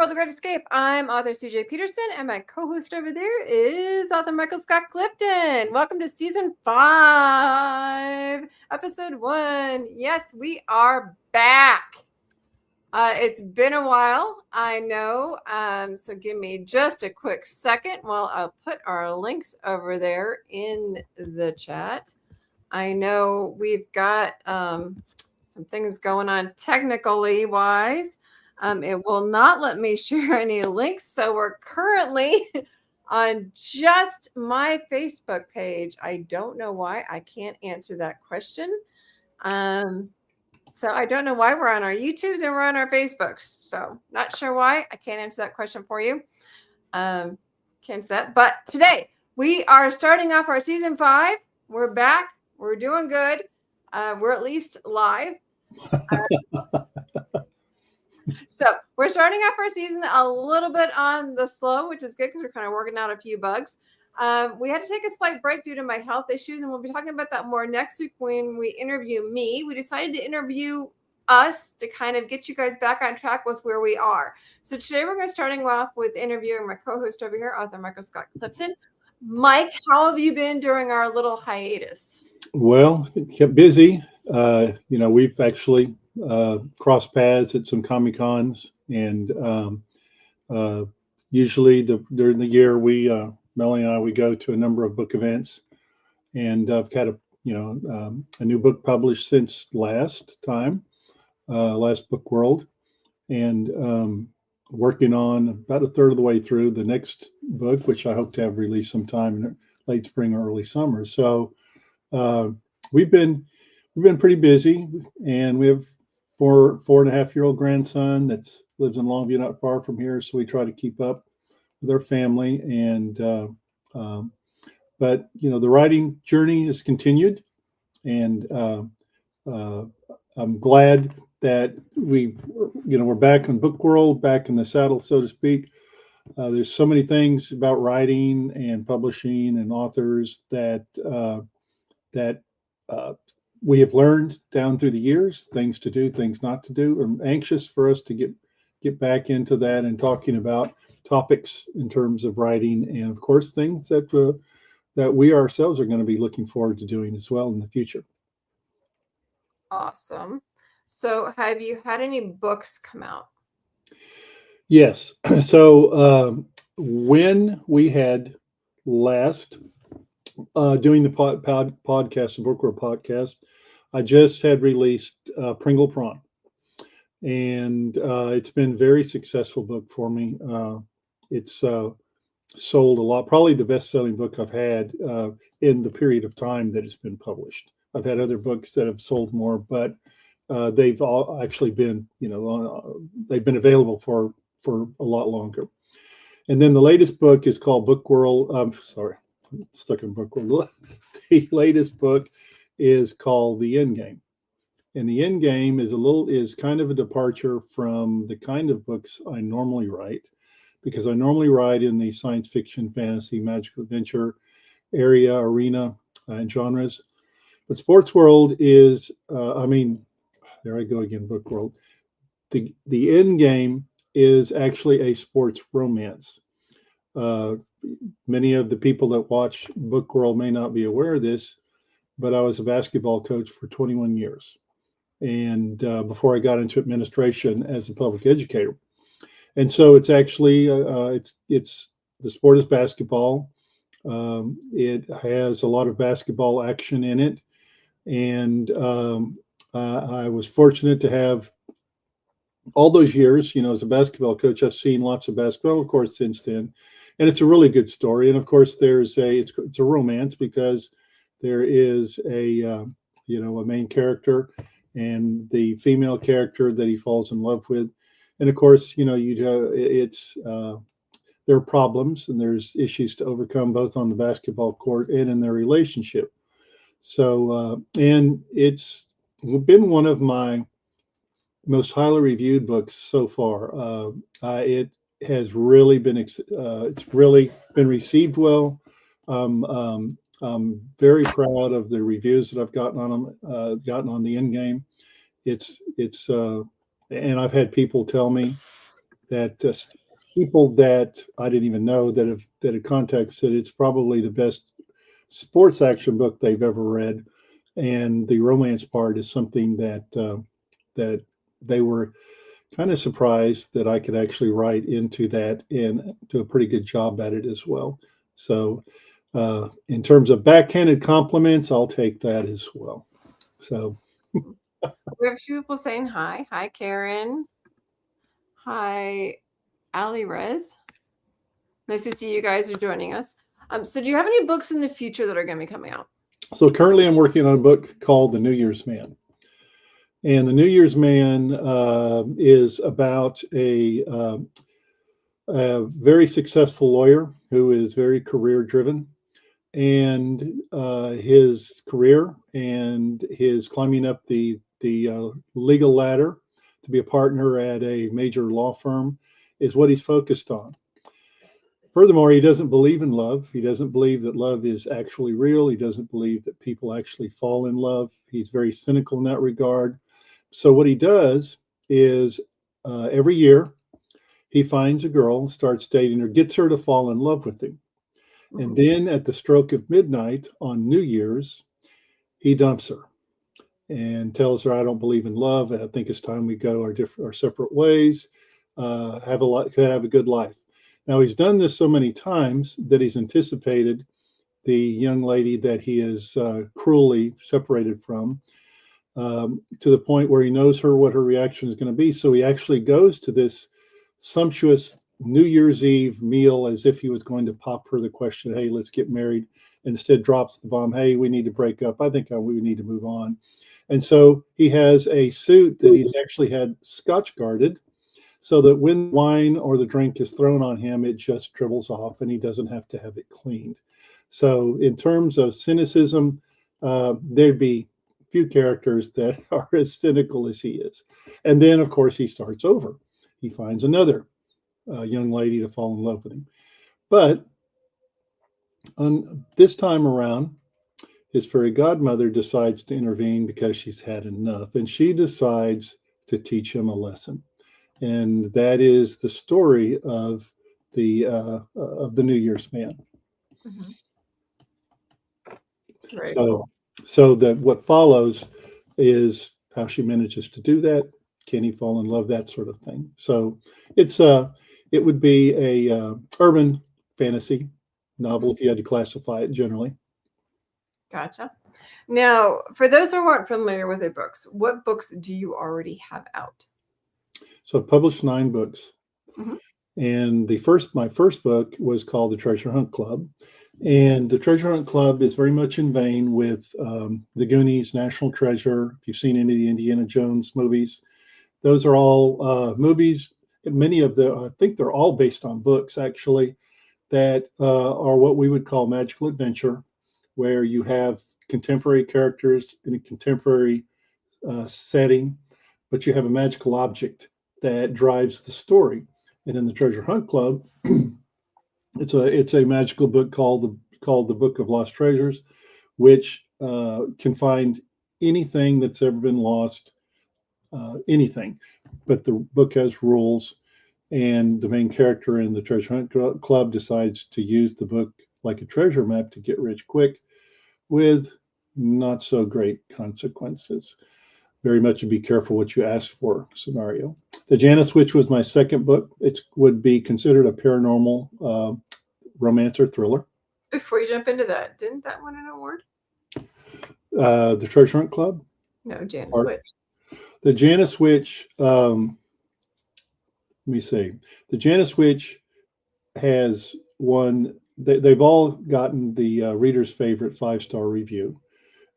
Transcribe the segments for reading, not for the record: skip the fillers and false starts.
The Great Escape. I'm author CJ Peterson, and my co-host over there is author Michael Scott Clifton. Welcome to season 5, episode 1. Yes, we are back. It's been a while, I know. So give me just a quick second while I'll put our links over there in the chat. I know we've got some things going on technically wise. It will not let me share any links. So we're currently on just my Facebook page. I don't know why. I can't answer that question. So I don't know why we're on our YouTubes and we're on our Facebooks. So not sure why. I can't answer that question for you. Can't answer that. But today we are starting off our season 5. We're back. We're doing good. We're at least live. So we're starting off our season a little bit on the slow, which is good because we're kind of working out a few bugs. We had to take a slight break due to my health issues, and we'll be talking about that more next week when we interview me. We decided to interview us to kind of get you guys back on track with where we are. So today we're going to starting off with interviewing my co-host over here, author Michael Scott Clifton. Mike, how have you been during our little hiatus? Well, kept busy. We've actually crossed paths at some Comic-Cons, and usually during the year, Melanie and I, we go to a number of book events, and I've got a new book published since last Book World, and working on about a third of the way through the next book, which I hope to have released sometime in late spring or early summer. So we've been pretty busy, and we have 4.5-year-old grandson that lives in Longview, not far from here. So we try to keep up with our family, and but the writing journey has continued, and I'm glad that we're back in Book World, back in the saddle, so to speak. There's so many things about writing and publishing and authors that we have learned down through the years, things to do, things not to do. I'm anxious for us to get back into that and talking about topics in terms of writing, and of course things that we ourselves are going to be looking forward to doing as well in the future. Awesome. So have you had any books come out? Yes. So when we had last doing the podcast, the Book World podcast, I just had released Pringle Prawn, and it's been a very successful book for me. It's sold a lot, probably the best-selling book I've had in the period of time that it's been published. I've had other books that have sold more, but they've all actually been, they've been available for a lot longer. And then the latest book is called Book World. I'm stuck in Book World. The latest book is called The Endgame, and The Endgame is kind of a departure from the kind of books I normally write, because I normally write in the science fiction, fantasy, magical adventure arena and genres. But Sports World is, there I go again, Book World. The Endgame is actually a sports romance. Many of the people that watch Book World may not be aware of this, but I was a basketball coach for 21 years. And before I got into administration as a public educator. And so it's actually, it's the sport is basketball. It has a lot of basketball action in it. And I was fortunate to have all those years, as a basketball coach, I've seen lots of basketball, of course, since then. And it's a really good story. And of course, it's a romance, because there is a main character and the female character that he falls in love with. And of course, there are problems and there's issues to overcome both on the basketball court and in their relationship. So, and it's been one of my most highly reviewed books so far. It has really been, it's really been received well. I'm very proud of the reviews that I've gotten on The Endgame. And I've had people tell me that people that I didn't even know that have contacted said it's probably the best sports action book they've ever read, and the romance part is something that they were kind of surprised that I could actually write into that and do a pretty good job at it as well. So, in terms of backhanded compliments, I'll take that as well. So, We have a few people saying hi. Hi, Karen. Hi, Ali Rez. Nice to see you guys are joining us. So do you have any books in the future that are going to be coming out? so currently I'm working on a book called The New Year's Man. And The New Year's Man is about a very successful lawyer who is very career driven. And his career and his climbing up the legal ladder to be a partner at a major law firm is what he's focused on. Furthermore, he doesn't believe in love. He doesn't believe that love is actually real. He doesn't believe that people actually fall in love. He's very cynical in that regard. So what he does is every year he finds a girl, starts dating her, gets her to fall in love with him. And then at the stroke of midnight on New Year's, he dumps her and tells her, "I don't believe in love. I think it's time we go our separate ways. Have a good life." Now he's done this so many times that he's anticipated the young lady that he is cruelly separated from, to the point where he knows what her reaction is going to be. So he actually goes to this sumptuous New Year's Eve meal as if he was going to pop her the question, "Hey, let's get married." Instead drops the bomb, "Hey, we need to break up. I think we need to move on." And so he has a suit that he's actually had Scotch guarded so that when wine or the drink is thrown on him, it just dribbles off and he doesn't have to have it cleaned. So in terms of cynicism, there'd be few characters that are as cynical as he is. And then, of course, he starts over. He finds another young lady to fall in love with him. But on this time around, his fairy godmother decides to intervene because she's had enough, and she decides to teach him a lesson. And that is the story of the New Year's Man. Mm-hmm. So that what follows is how she manages to do that. Can he fall in love? That sort of thing. So it would be a urban fantasy novel if you had to classify it generally. Gotcha. Now, for those who aren't familiar with the books, what books do you already have out? So I've published 9 books. Mm-hmm. And my first book was called The Treasure Hunt Club. And The Treasure Hunt Club is very much in vein with The Goonies, National Treasure. If you've seen any of the Indiana Jones movies, those are all movies. Many of them, I think they're all based on books, actually, that are what we would call magical adventure, where you have contemporary characters in a contemporary setting, but you have a magical object that drives the story. And in the Treasure Hunt Club, it's a magical book called the Book of Lost Treasures, which can find anything that's ever been lost, anything. But the book has rules, and the main character in the Treasure Hunt Club decides to use the book like a treasure map to get rich quick, with not so great consequences. Very much a be careful what you ask for scenario. The Janus Witch was my second book. It would be considered a paranormal romance or thriller. Before you jump into that, didn't that win an award? The Treasure Hunt Club? No, Janus Witch. The Janus Witch, let me see. The Janus Witch has won, they've all gotten the reader's favorite 5-star review.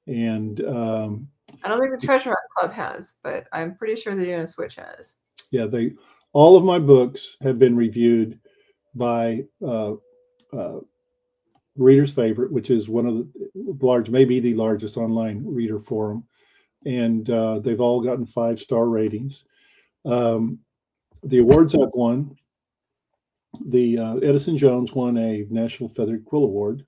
And I don't think the Treasure Hunt Club has, but I'm pretty sure the Janus Witch has. Yeah, all of my books have been reviewed by reader's favorite, which is one of the maybe the largest online reader forum, and they've all gotten 5-star ratings. The awards I've won, the Edison Jones won a National Feathered Quill Award,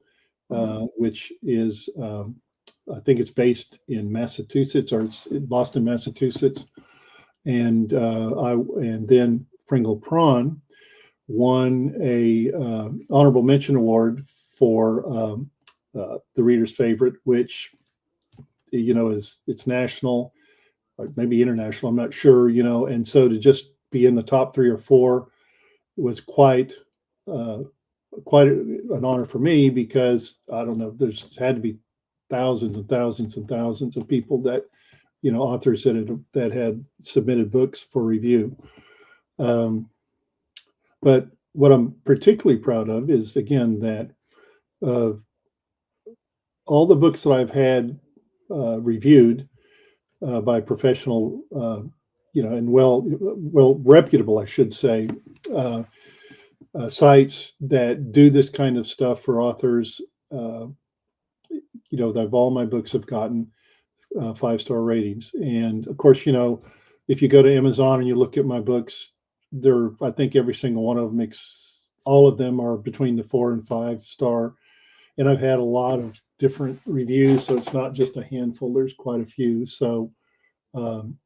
which is I think it's based in Massachusetts, or it's in Boston, Massachusetts, and then Pringle Prawn won a honorable mention award for the reader's favorite, which is it's national or maybe international. I'm not sure, and so to just be in the top 3 or 4 was uh, quite an honor for me because I don't know, there's had to be thousands and thousands and thousands of people that authors that had submitted books for review. Um, but what I'm particularly proud of is again that uh, all the books that I've had reviewed by professional, and well reputable, I should say, uh, sites that do this kind of stuff for authors. That all my books have gotten 5-star ratings, and of course, if you go to Amazon and you look at my books, I think every single one of them all of them are between the 4 and 5-star, and I've had a lot of different reviews, so it's not just a handful. There's quite a few. So, um,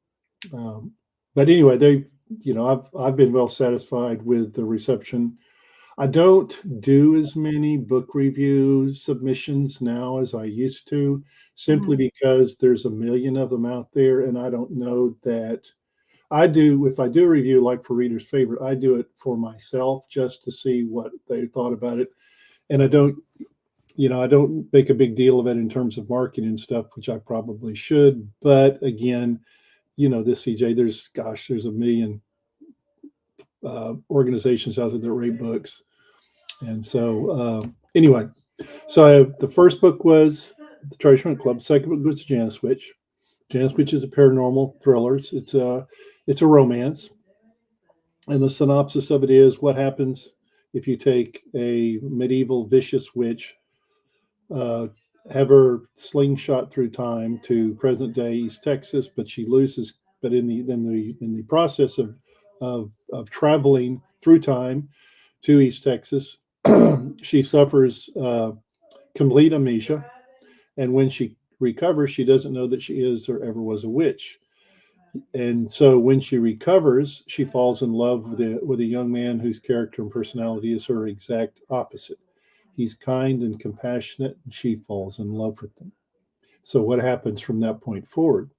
but anyway, I've been well satisfied with the reception. I don't do as many book review submissions now as I used to, simply because there's a million of them out there, and I don't know that if I do a review like for Reader's Favorite, I do it for myself just to see what they thought about it. And I don't make a big deal of it in terms of marketing and stuff, which I probably should. But again, this CJ, there's a million organizations out there that rate books. And so anyway, so the first book was The Treasure Hunt Club. The second book was Janus Witch. Janus Witch is a paranormal thriller. It's a romance. And the synopsis of it is what happens if you take a medieval vicious witch, have her slingshot through time to present day East Texas, but she loses. But in the process of traveling through time to East Texas, she suffers complete amnesia, and when she recovers, she doesn't know that she is or ever was a witch. And so when she recovers, she falls in love with a young man whose character and personality is her exact opposite. He's kind and compassionate, and she falls in love with him. So what happens from that point forward?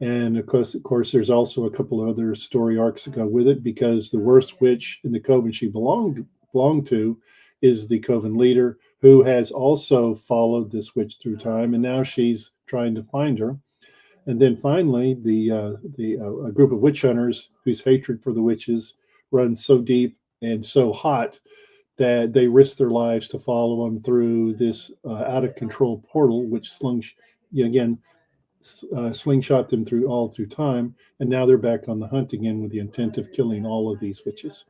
And of course, there's also a couple of other story arcs that go with it, because the worst witch in the coven she belonged to is the coven leader, who has also followed this witch through time, and now she's trying to find her. And then finally, a group of witch hunters whose hatred for the witches runs so deep and so hot that they risk their lives to follow them through this out of control portal, which slingshot them through time, and now they're back on the hunt again with the intent of killing all of these witches.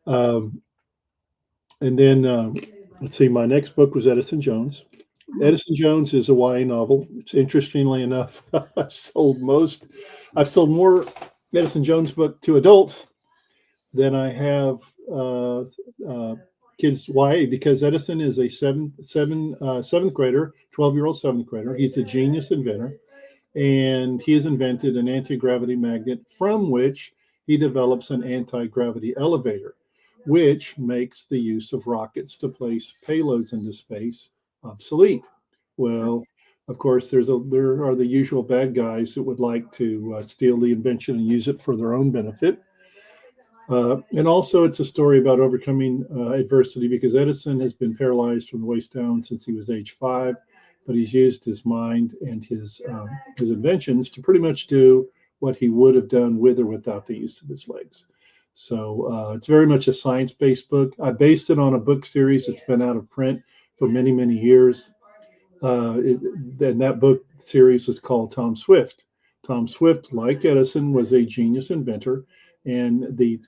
And then let's see, my next book was Edison Jones. Edison Jones is a YA novel. It's interestingly enough, I've sold more Edison Jones book to adults than I have kids YA, because Edison is a seventh grader, 12-year-old seventh grader. He's a genius inventor, and he has invented an anti-gravity magnet from which he develops an anti-gravity elevator, which makes the use of rockets to place payloads into space obsolete. Well, of course, there are the usual bad guys that would like to steal the invention and use it for their own benefit. And also, it's a story about overcoming adversity, because Edison has been paralyzed from the waist down since he was age 5, but he's used his mind and his inventions to pretty much do what he would have done with or without the use of his legs. So it's very much a science-based book. I based it on a book series that's been out of print for many, many years. And that book series is called Tom Swift. Tom Swift, like Edison, was a genius inventor, and the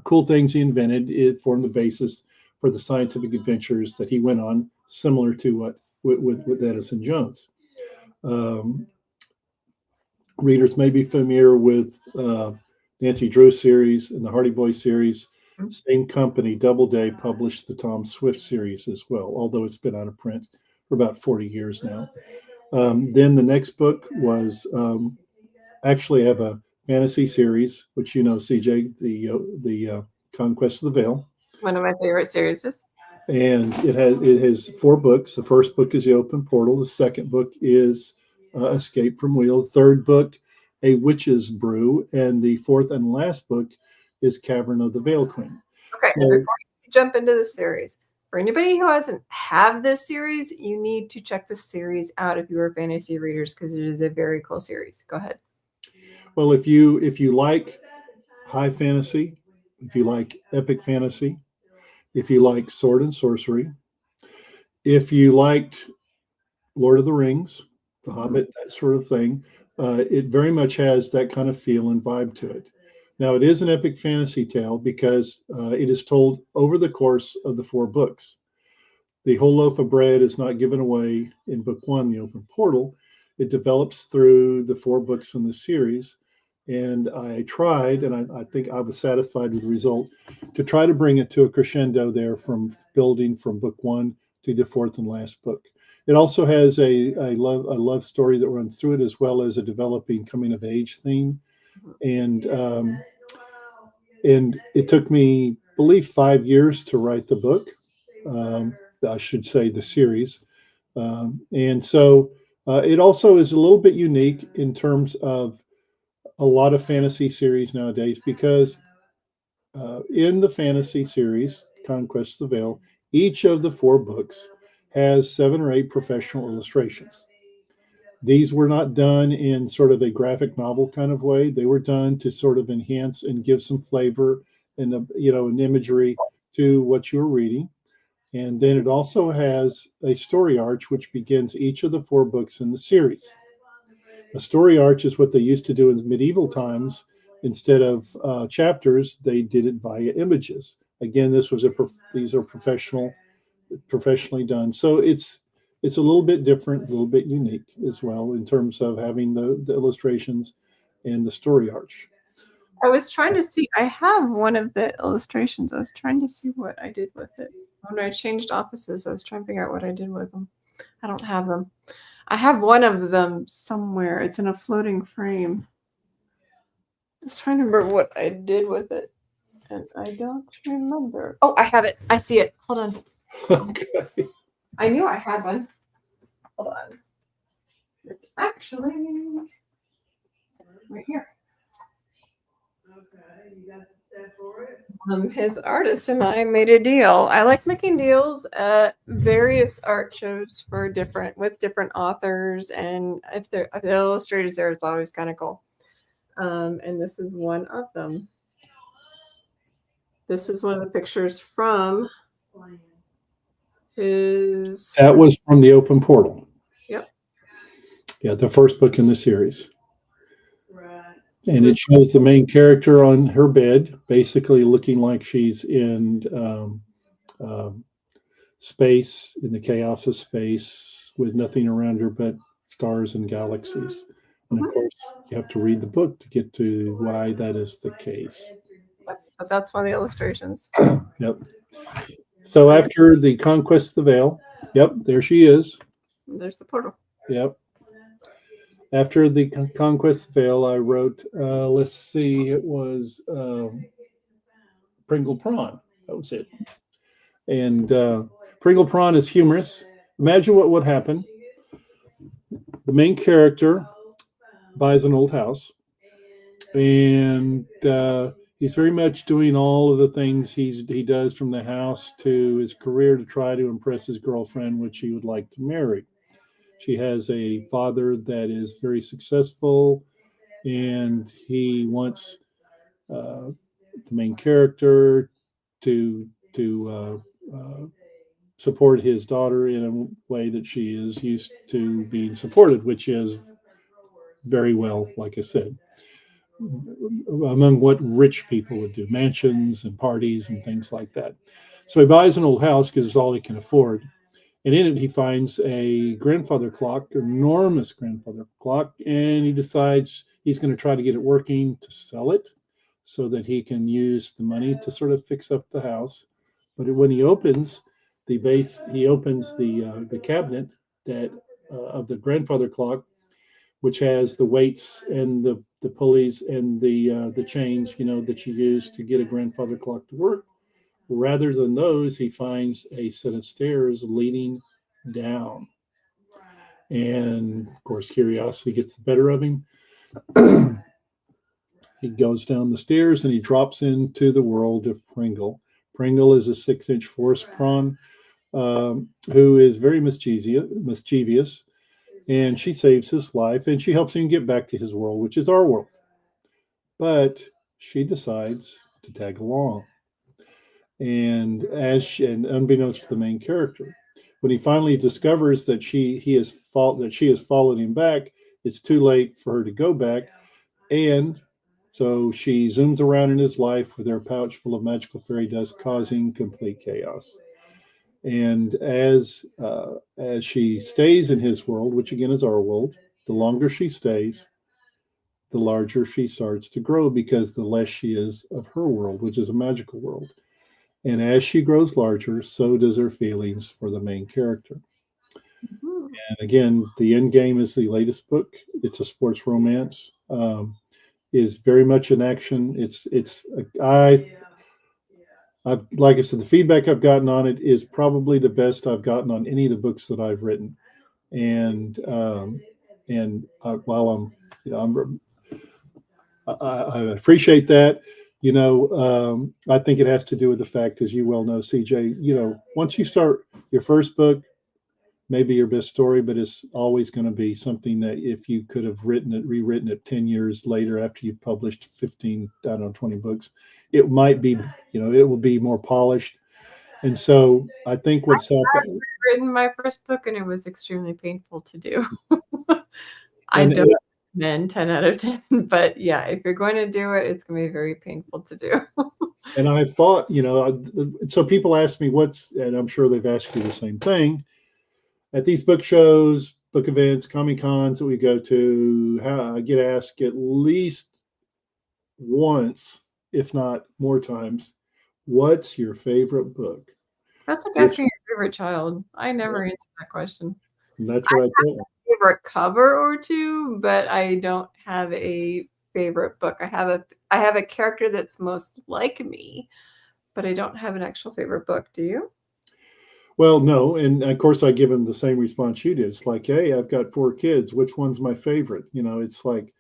cool things he invented, it formed the basis for the scientific adventures that he went on, similar to what with Edison Jones. Readers may be familiar with Nancy Drew series and the Hardy Boys series. Same company, Doubleday, published the Tom Swift series as well, although it's been out of print for about 40 years now. Then the next book was actually I have a fantasy series, which CJ, the Conquest of the Veil. One of my favorite series. And it has 4 books. The first book is The Open Portal. The second book is Escape from Wheel. The third book, A Witch's Brew. And the fourth and last book is Cavern of the Veil Queen. Okay, so, before you jump into the series, for anybody who hasn't have this series, you need to check this series out if you are fantasy readers, because it is a very cool series. Go ahead. Well, if you like high fantasy, if you like epic fantasy, if you like sword and sorcery, if you liked Lord of the Rings, The Hobbit, that sort of thing, it very much has that kind of feel and vibe to it. Now, it is an epic fantasy tale because it is told over the course of the 4 books. The whole loaf of bread is not given away in book 1, The Open Portal. It develops through the 4 books in the series. And I tried, and I think I was satisfied with the result, to try to bring it to a crescendo there from building from book 1 to the 4th and last book. It also has a love story that runs through it, as well as a developing coming of age theme. And it took me, I believe, 5 years to write the book. I should say the series. And so it also is a little bit unique in terms of a lot of fantasy series nowadays, because in the fantasy series, Conquest of the Veil, each of the 4 books has 7 or 8 professional illustrations. These were not done in sort of a graphic novel kind of way. They were done to sort of enhance and give some flavor and an imagery to what you were reading. And then it also has a story arch, which begins each of the 4 books in the series. A story arch is what they used to do in medieval times. Instead of chapters, they did it via images. Again, these are professionally done. So it's a little bit different, a little bit unique as well in terms of having the illustrations and the story arch. I was trying to see, I have one of the illustrations. I was trying to see what I did with it. When I changed offices, I was trying to figure out what I did with them. I don't have them. I have one of them somewhere. It's in a floating frame. I was trying to remember what I did with it, and I don't remember. Oh, I have it. I see it. Hold on. Okay. I knew I had one. Hold on. It's actually right here. Okay, you got the step for it. His artist and I made a deal. I like making deals at various art shows with different authors, and if the illustrators there, it's always kind of cool. And this is one of them. This is one of the pictures from his. That was from The Open Portal. Yep. Yeah, the first book in the series. And it shows the main character on her bed, basically looking like she's in space, in the chaos of space, with nothing around her but stars and galaxies. And of course, you have to read the book to get to why that is the case. But that's one of the illustrations. Yep. So after the Conquest of the Veil, yep, there she is. There's the portal. Yep. After the Conquest of the Veil, I wrote, let's see, it was Pringle Prawn. That was it. And Pringle Prawn is humorous. Imagine what would happen. The main character buys an old house, and he's very much doing all of the things he does from the house to his career to try to impress his girlfriend, which he would like to marry. She has a father that is very successful, and he wants the main character to support his daughter in a way that she is used to being supported, which is very well, like I said, among what rich people would do, mansions and parties and things like that. So he buys an old house because it's all he can afford. And in it, he finds a grandfather clock, enormous grandfather clock, and he decides he's going to try to get it working to sell it so that he can use the money to sort of fix up the house. But when he opens the cabinet that of the grandfather clock, which has the weights and the pulleys and the chains, that you use to get a grandfather clock to work. Rather than those, he finds a set of stairs leading down. And of course, curiosity gets the better of him. He goes down the stairs and he drops into the world of Pringle. Pringle is a 6-inch forest prawn who is very mischievous, and she saves his life and she helps him get back to his world, which is our world. But she decides to tag along. And unbeknownst to the main character, when he finally discovers that she has followed him back, it's too late for her to go back. And so she zooms around in his life with her pouch full of magical fairy dust, causing complete chaos. And as she stays in his world, which again is our world, the longer she stays, the larger she starts to grow, because the less she is of her world, which is a magical world. And as she grows larger, so does her feelings for the main character. Mm-hmm. And again, the end game is the latest book. It's a sports romance. Is very much an action. I've like I said, the feedback I've gotten on it is probably the best I've gotten on any of the books that I've written. And while I appreciate that. I think it has to do with the fact, as you well know, CJ, once you start your first book, maybe your best story, but it's always going to be something that if you could have rewritten it 10 years later after you've published 15, 20 books, it might be, it will be more polished. And so I think what's happened. I've written my first book and it was extremely painful to do. I don't recommend 10 out of 10, but yeah, if you're going to do it, it's going to be very painful to do. And I thought, so people ask me and I'm sure they've asked you the same thing. At these book shows, book events, Comic Cons that we go to, I get asked at least once, if not more times, what's your favorite book? That's like asking your favorite child. I never answer that question. And that's what I think. Favorite cover or two, but I don't have a favorite book. I have a character that's most like me, but I don't have an actual favorite book. Do you? Well, no, and of course I give him the same response you did. It's like, hey, I've got 4 kids. Which one's my favorite? It's like,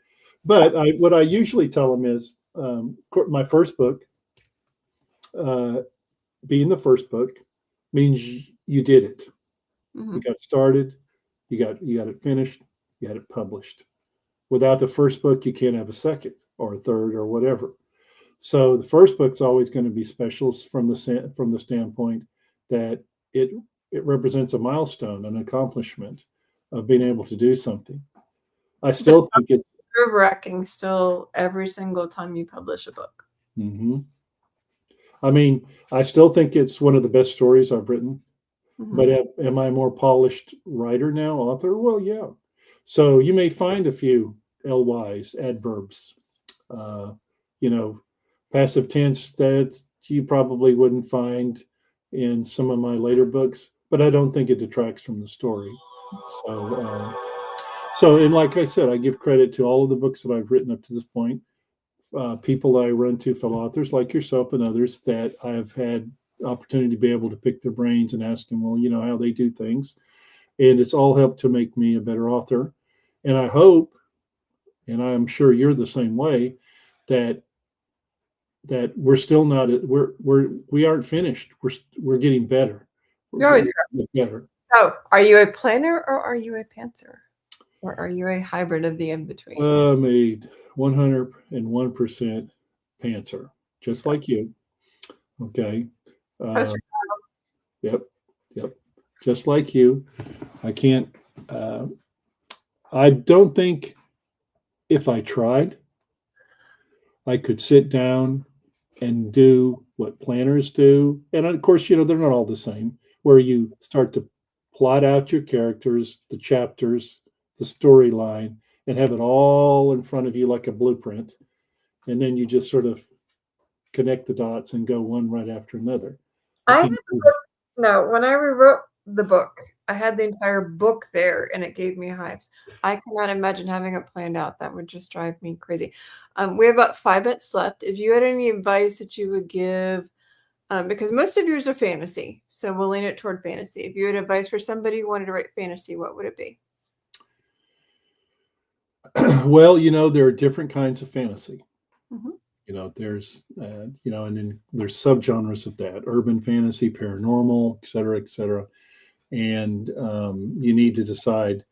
but what I usually tell them is my first book, being the first book, means you did it. Mm-hmm. You got started, you got it finished, you had it published. Without the first book, you can't have a second or a third or whatever. So the first book's always going to be special from the standpoint that it represents a milestone, an accomplishment of being able to do something. I still think it's nerve-wracking still every single time you publish a book. Mm-hmm. I mean, I still think it's one of the best stories I've written. Mm-hmm. But am I a more polished writer now, author? Well, yeah. So you may find a few LYs, adverbs, passive tense that you probably wouldn't find in some of my later books, but I don't think it detracts from the story. And like I said, I give credit to all of the books that I've written up to this point. People I run to, fellow authors like yourself and others, that I've had opportunity to be able to pick their brains and ask them, well, how they do things. And it's all helped to make me a better author. And I hope, and I'm sure you're the same way, that we're still not, we aren't finished. We're getting better. You're always better. So are you a planner or are you a pantser? Or are you a hybrid of the in-between? I'm a 101% pantser, just like you. Okay. Yep. Just like you. I can't, I don't think if I tried, I could sit down and do what planners do. And of course, they're not all the same, where you start to plot out your characters, the chapters, the storyline, and have it all in front of you like a blueprint. And then you just sort of connect the dots and go one right after another. When I rewrote the book, I had the entire book there, and it gave me hives. I cannot imagine having it planned out. That would just drive me crazy. We have about 5 minutes left. If you had any advice that you would give, because most of yours are fantasy, so we'll lean it toward fantasy. If you had advice for somebody who wanted to write fantasy, what would it be? Well, there are different kinds of fantasy. Mm-hmm. There's, and then there's subgenres of that: urban fantasy, paranormal, et cetera, et cetera. And you need to decide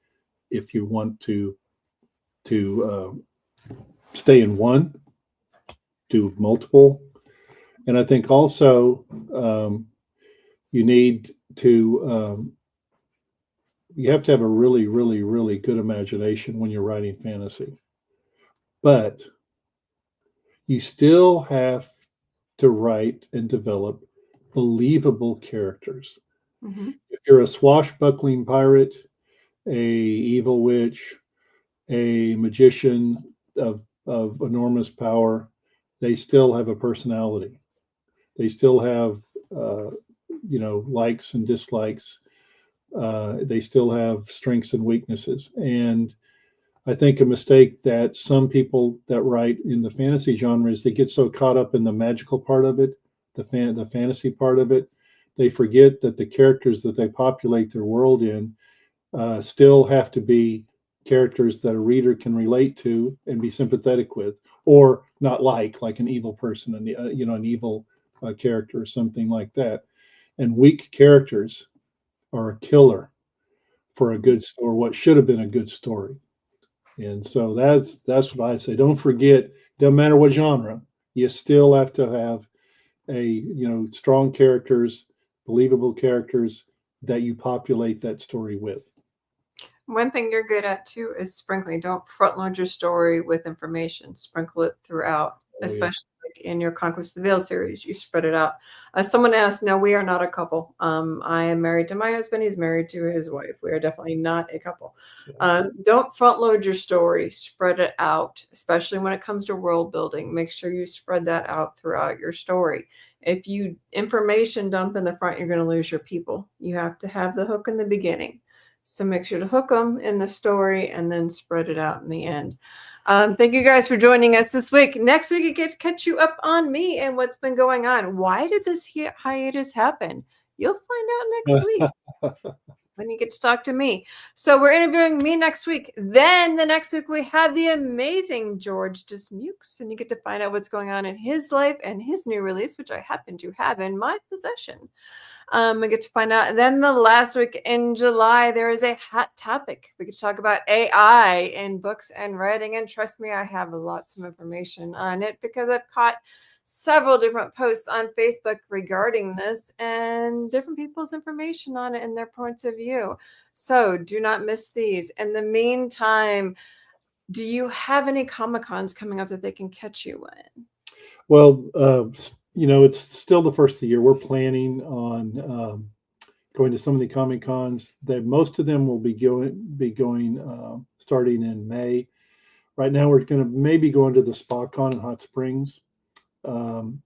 if you want to stay in one, do multiple. And I think also you need to, you have to have a really, really, really good imagination when you're writing fantasy. But you still have to write and develop believable characters. Mm-hmm. If you're a swashbuckling pirate, a evil witch, a magician of enormous power, they still have a personality. They still have, likes and dislikes. They still have strengths and weaknesses. And I think a mistake that some people that write in the fantasy genre is they get so caught up in the magical part of it, the fantasy part of it, they forget that the characters that they populate their world in still have to be characters that a reader can relate to and be sympathetic with, or not like an evil person, and an evil character or something like that. And weak characters are a killer for a good story, what should have been a good story. And so that's what I say. Don't forget, doesn't matter what genre, you still have to have strong characters, believable characters that you populate that story with. One thing you're good at too is sprinkling. Don't front load your story with information. Sprinkle it throughout, especially like in your Conquest of the Veil series. You spread it out. Someone asked, no, we are not a couple. I am married to my husband. He's married to his wife. We are definitely not a couple. Don't front load your story. Spread it out, especially when it comes to world building. Make sure you spread that out throughout your story. If you information dump in the front, you're going to lose your people. You have to have the hook in the beginning. So make sure to hook them in the story and then spread it out in the end. Thank you guys for joining us this week. Next week, I get to catch you up on me and what's been going on. Why did this hiatus happen? You'll find out next week when you get to talk to me. So we're interviewing me next week. Then the next week, we have the amazing George Dismukes, and you get to find out what's going on in his life and his new release, which I happen to have in my possession. We get to find out. And then the last week in July, there is a hot topic. We get to talk about AI in books and writing. And trust me, I have lots of information on it because I've caught several different posts on Facebook regarding this and different people's information on it and their points of view. So do not miss these. In the meantime, do you have any Comic-Cons coming up that they can catch you in? Well, it's still the first of the year. We're planning on going to some of the Comic-Cons. Most of them will be going starting in May. Right now, we're going to maybe go into the SpaCon in Hot Springs. And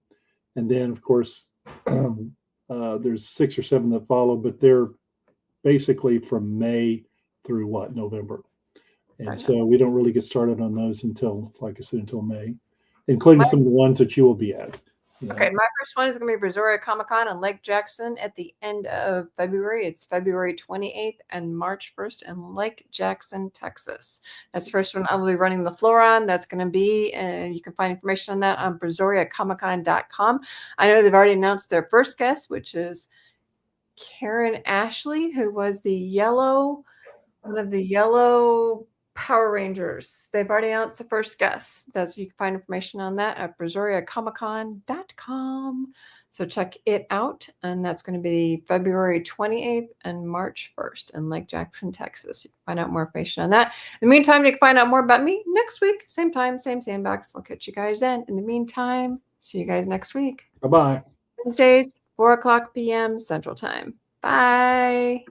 then, of course, there's 6 or 7 that follow, but they're basically from May through November. And so we don't really get started on those until, like I said, until May, including some of the ones that you will be at. Okay, my first one is going to be Brazoria Comic-Con in Lake Jackson at the end of February. It's February 28th and March 1st in Lake Jackson, Texas. That's the first one I will be running the floor on. That's going to be, and you can find information on that on BrazoriaComicCon.com. I know they've already announced their first guest, which is Karen Ashley, who was one of the yellow Power Rangers. They've already announced the first guest. You can find information on that at BrazoriaComicCon.com. So check it out. And that's going to be February 28th and March 1st in Lake Jackson, Texas. You can find out more information on that. In the meantime, you can find out more about me next week. Same time, same sandbox. I'll catch you guys then. In the meantime, see you guys next week. Bye-bye. Wednesdays, 4:00 p.m. Central Time. Bye.